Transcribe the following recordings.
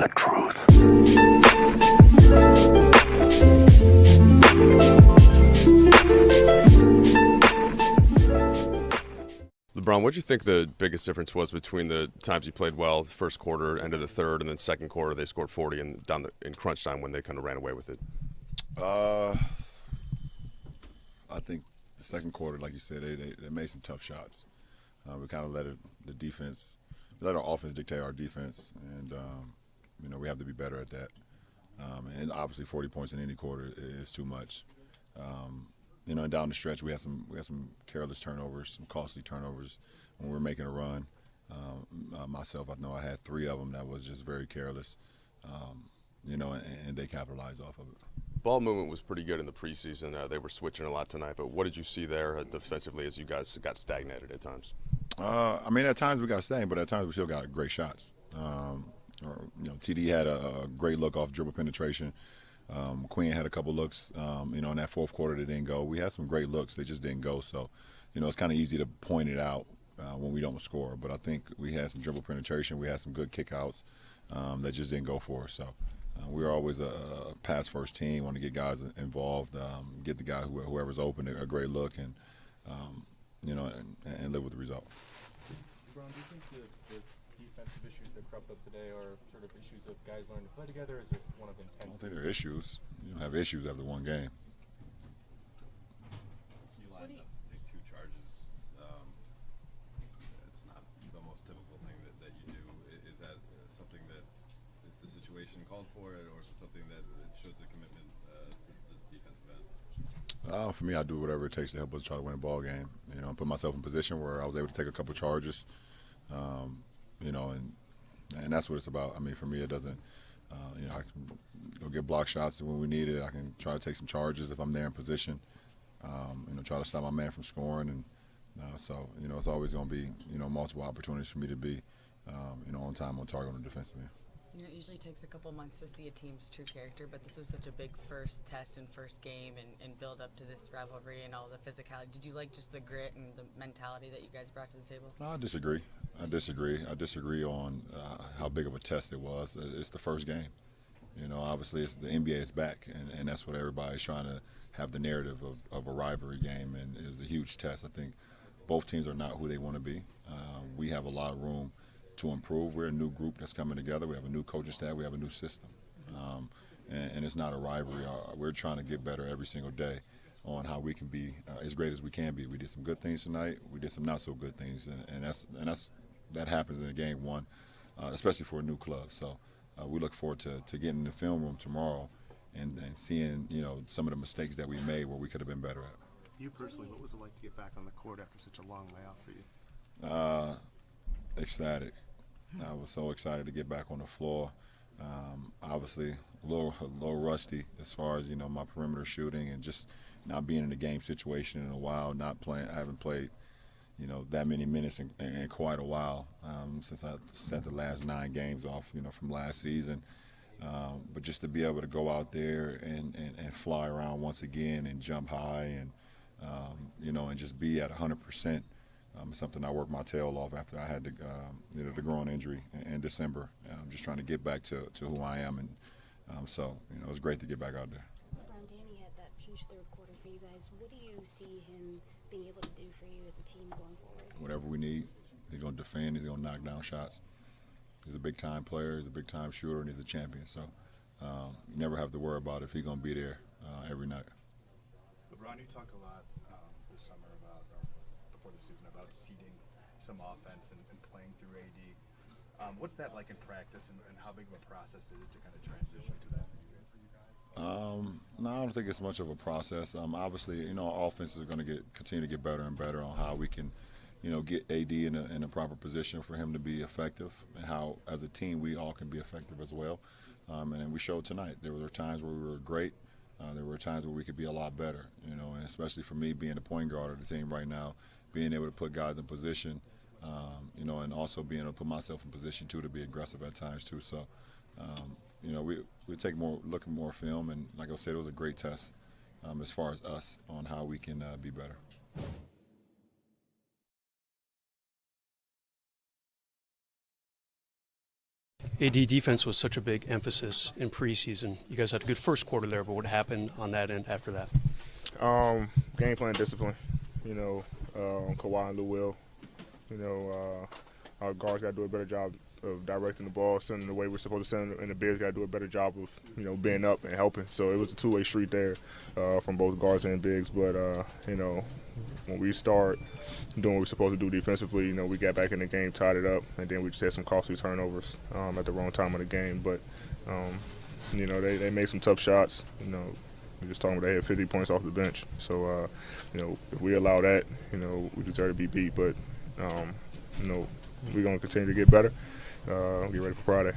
the truth. LeBron, what do you think the biggest difference was between the times you played well, first quarter, end of the third, and then second quarter they scored 40 and in crunch time when they kind of ran away with it? I think the second quarter, like you said, they made some tough shots. We kind of the defense, let our offense dictate our defense, and we have to be better at that. And obviously, 40 points in any quarter is too much. And down the stretch, we had some careless turnovers, some costly turnovers when we were making a run. Myself, I know I had 3 of them that was just very careless, and they capitalized off of it. Ball movement was pretty good in the preseason. They were switching a lot tonight, but what did you see there defensively as you guys got stagnated at times? At times we got stagnated, but at times we still got great shots. TD had a great look off dribble penetration. Quinn had a couple looks, in that fourth quarter that didn't go. We had some great looks, they just didn't go. So, it's kind of easy to point it out when we don't score. But I think we had some dribble penetration, we had some good kickouts that just didn't go for us. So we're always a pass-first team, want to get guys involved, get the guy whoever's open a great look, and and live with the result. Ron, do you think the defensive issues that cropped up today are sort of issues of guys learning to play together, or is it one of intensity? I don't think they're issues. You don't have issues after one game. You lined up to take 2 charges. It's not the most typical thing that you do. Is that something that is the situation called for it, or is it something that shows a commitment to the defensive end? For me, I do whatever it takes to help us try to win a ball game. I put myself in a position where I was able to take a couple charges, and that's what it's about. For me, it doesn't, I can go get block shots when we need it. I can try to take some charges if I'm there in position, try to stop my man from scoring. And so, it's always going to be, multiple opportunities for me to be, on time, on target on the defensive end. It usually takes a couple months to see a team's true character, but this was such a big first test and first game and build up to this rivalry and all the physicality. Did you like just the grit and the mentality that you guys brought to the table? No, I disagree. I disagree on how big of a test it was. It's the first game. Obviously the NBA is back, and that's what everybody's trying to have the narrative of a rivalry game, and it's a huge test. I think both teams are not who they want to be. We have a lot of room to improve. We're a new group that's coming together. We have a new coaching staff. We have a new system. And it's not a rivalry. We're trying to get better every single day on how we can be as great as we can be. We did some good things tonight. We did some not so good things, and that happens in a game one, especially for a new club. So we look forward to getting in the film room tomorrow and seeing some of the mistakes that we made where we could have been better at. You personally, what was it like to get back on the court after such a long layoff for you? Ecstatic. I was so excited to get back on the floor. Obviously, a little rusty as far as my perimeter shooting and just not being in a game situation in a while. Not playing. I haven't played that many minutes in quite a while since I set the last 9 games off from last season. But just to be able to go out there and fly around once again and jump high and and just be at 100%. Something I worked my tail off after I had the groin injury in December. I'm just trying to get back to who I am, and so it was great to get back out there. LeBron, Danny had that huge third quarter for you guys. What do you see him being able to do for you as a team going forward? Whatever we need, he's going to defend. He's going to knock down shots. He's a big-time player. He's a big-time shooter, and he's a champion. So you never have to worry about if he's going to be there every night. LeBron, you talked a lot this summer about, or before the season, about seeding some offense and playing through AD. What's that like in practice, and how big of a process is it to kind of transition to that? No, I don't think it's much of a process. Obviously, our offense is going to continue to get better and better on how we can, get AD in a proper position for him to be effective, and how, as a team, we all can be effective as well. And we showed tonight. There were times where we were great. There were times where we could be a lot better, and especially for me being the point guard of the team right now, being able to put guys in position, and also being able to put myself in position too to be aggressive at times too. So, we take look at more film, and like I said, it was a great test as far as us on how we can be better. AD, defense was such a big emphasis in preseason. You guys had a good first quarter there, but what happened on that end after that? Game plan discipline. Kawhi and Lou Will. Our guards got to do a better job of directing the ball, sending the way we're supposed to send it, and the bigs got to do a better job of, being up and helping. So it was a two-way street there from both guards and bigs. But, when we start doing what we're supposed to do defensively, we got back in the game, tied it up, and then we just had some costly turnovers at the wrong time of the game. But, they made some tough shots. We're just talking about they had 50 points off the bench. So, if we allow that, we deserve to be beat. But, we're going to continue to get better. Get ready for Friday.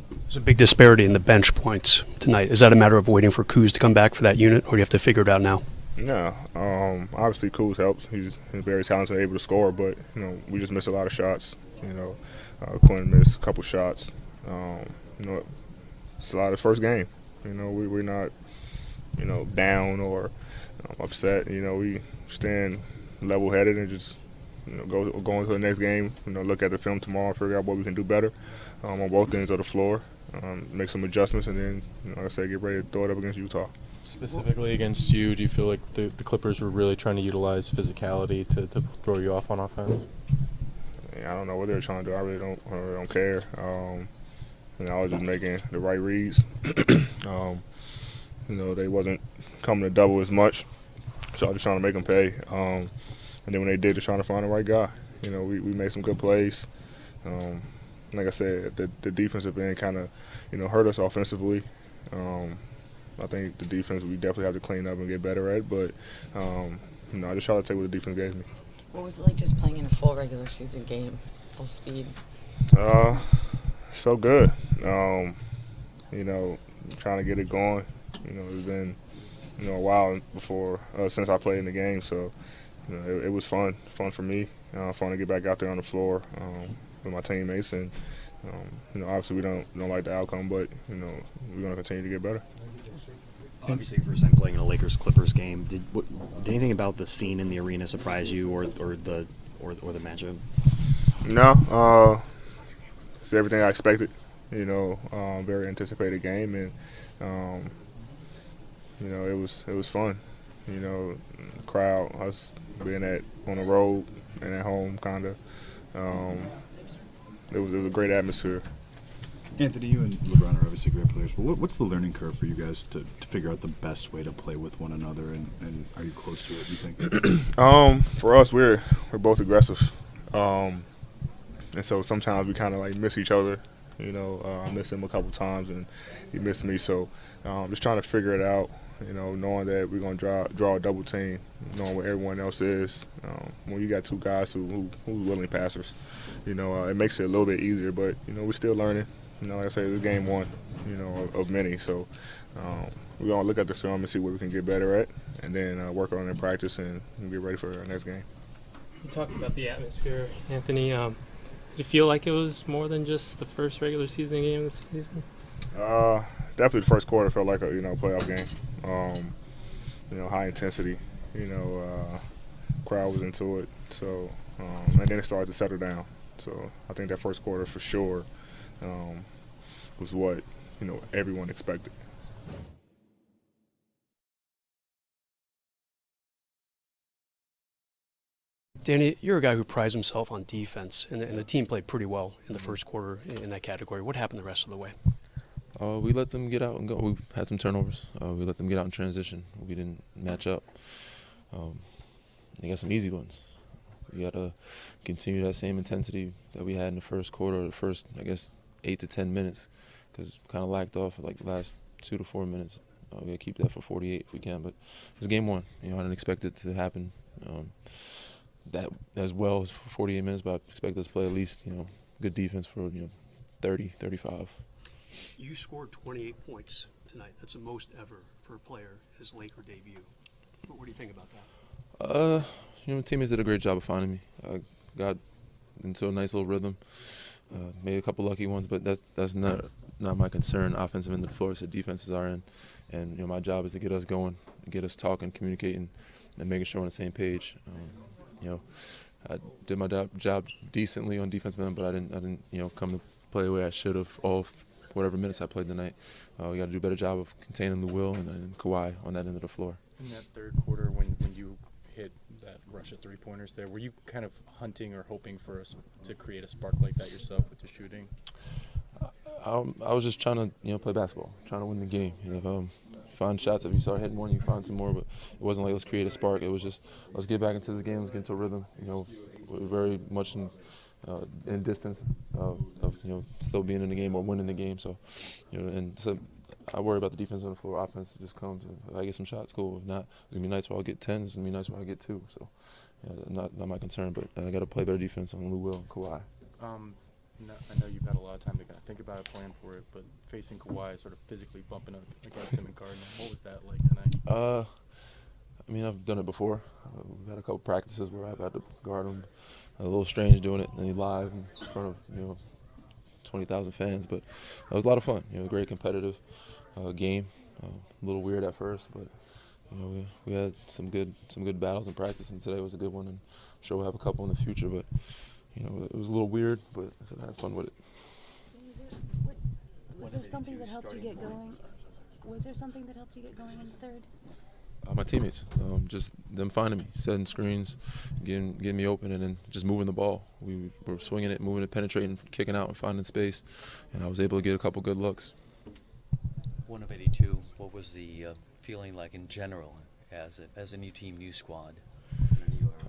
There's a big disparity in the bench points tonight. Is that a matter of waiting for Kuz to come back for that unit, or do you have to figure it out now? Yeah, obviously Kuz helps. He's very talented, able to score, but we just missed a lot of shots. Quinn missed a couple shots. It's a lot of first game. We're not down or upset. We stand level-headed and just go into the next game. Look at the film tomorrow and figure out what we can do better on both ends of the floor. Make some adjustments, and then, like I said, get ready to throw it up against Utah. Specifically against you, do you feel like the Clippers were really trying to utilize physicality to throw you off on offense? I don't know what they were trying to do. I really don't care. I was just making the right reads. They wasn't coming to double as much, so I was just trying to make them pay. And then when they did, they're trying to find the right guy. We made some good plays. Like I said, the defensive end kind of, hurt us offensively. I think the defense we definitely have to clean up and get better at. But, I just try to take what the defense gave me. What was it like just playing in a full regular season game, full speed? It felt good. Trying to get it going. It's been, a while since I played in the game. So, it was fun for me. Fun to get back out there on the floor with my teammates. And, obviously we don't like the outcome, but, we're going to continue to get better. Obviously, first time playing in a Lakers-Clippers game. Did anything about the scene in the arena surprise you, or the matchup? No, it's everything I expected. Very anticipated game, and it was fun. Crowd, us being on the road and at home, kind of. It was a great atmosphere. Anthony, you and LeBron are obviously great players, but what's the learning curve for you guys to figure out the best way to play with one another, and are you close to it, do you think? For us, we're both aggressive. And so sometimes we kind of miss each other. I missed him a couple times and he missed me. So just trying to figure it out, knowing that we're going to draw a double team, knowing what everyone else is. When you got two guys who's willing passers, it makes it a little bit easier, but, we're still learning. Like I said, it's game one, of many. So we're going to look at the film and see what we can get better at, and then work on it in practice and get ready for our next game. You talked about the atmosphere, Anthony. Did it feel like it was more than just the first regular season game of the season? Definitely the first quarter felt like a playoff game. High intensity. Crowd was into it. So and then it started to settle down. So I think that first quarter for sure was what everyone expected. Danny, you're a guy who prides himself on defense, and the team played pretty well in the first quarter in that category. What happened the rest of the way? We let them get out and go. We had some turnovers. We let them get out in transition. We didn't match up. They got some easy ones. We got to continue that same intensity that we had in the first quarter, the first, 8 to 10 minutes, because kind of lacked off the last 2 to 4 minutes. We got to keep that for 48 if we can. But it's game one. I didn't expect it to happen that as well as for 48 minutes, but I expect us to play at least, good defense for, 30, 35. You scored 28 points tonight. That's the most ever for a player his Laker debut. What do you think about that? Teammates did a great job of finding me. I got into a nice little rhythm. Made a couple lucky ones, but that's not my concern. Offensive end of the floor, so defenses are in, and my job is to get us going, get us talking, communicating, and making sure we're on the same page. I did my job decently on defensive end, but I didn't come to play the way I should have whatever minutes I played tonight. We got to do a better job of containing the will and Kawhi on that end of the floor. In that third quarter, when you hit that rush of three-pointers there, were you kind of hunting or hoping for to create a spark like that yourself with your shooting? I was just trying to play basketball, trying to win the game. Find shots. If you start hitting one, you find some more. But it wasn't like let's create a spark. It was just let's get back into this game. Let's get into a rhythm. We're very much in distance of still being in the game or winning the game. So so I worry about the defense on the floor. Offense just comes. If I get some shots, cool. If not, it's gonna be nights where I'll get 10. It's gonna be nights where I get 2. So not my concern. But I got to play better defense on Lou Will and Kawhi. I know you've had a lot of time to kind of think about it, plan for it, but facing Kawhi, sort of physically bumping up against him in Cardinal, what was that like tonight? I've done it before. We've had a couple practices where I've had to guard him. A little strange doing it live in front of 20,000 fans, but it was a lot of fun. Great competitive game. A little weird at first, but we had some good battles in practice, and today was a good one. And I'm sure we'll have a couple in the future, but. It was a little weird, but I had fun with it. Was there something that helped you get going? Was there something that helped you get going in the third? My teammates, just them finding me, setting screens, getting me open, and then just moving the ball. We were swinging it, moving it, penetrating, kicking out, and finding space, and I was able to get a couple good looks. 1 of 82. What was the feeling like in general as a new team, new squad?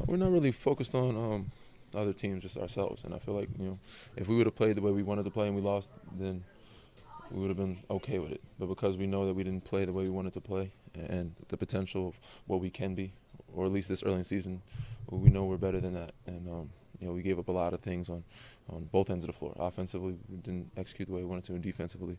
We're not really focused on other teams, just ourselves. And I feel like, if we would have played the way we wanted to play and we lost, then we would have been okay with it. But because we know that we didn't play the way we wanted to play and the potential of what we can be, or at least this early in the season, we know we're better than that. And, we gave up a lot of things on both ends of the floor. Offensively, we didn't execute the way we wanted to, and defensively,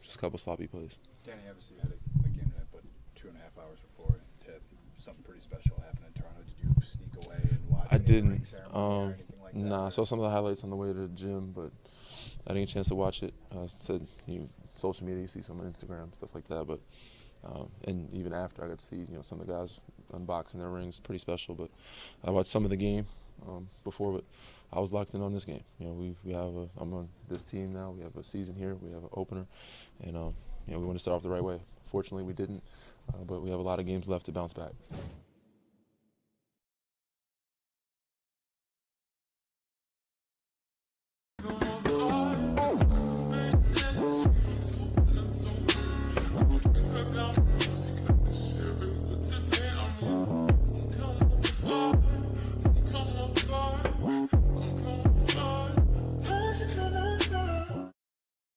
just a couple sloppy plays. Danny, obviously you had a game tonight, but 2.5 hours before it had something pretty special happen in Toronto. Did you sneak away and watch I didn't. Like nah, I saw some of the highlights on the way to the gym, but I didn't get a chance to watch it. Said social media, you see some on Instagram, stuff like that. But and even after, I got to see some of the guys unboxing their rings, pretty special. But I watched some of the game before, but I was locked in on this game. I'm on this team now. We have a season here. We have an opener, and we want to start off the right way. Fortunately, we didn't, but we have a lot of games left to bounce back.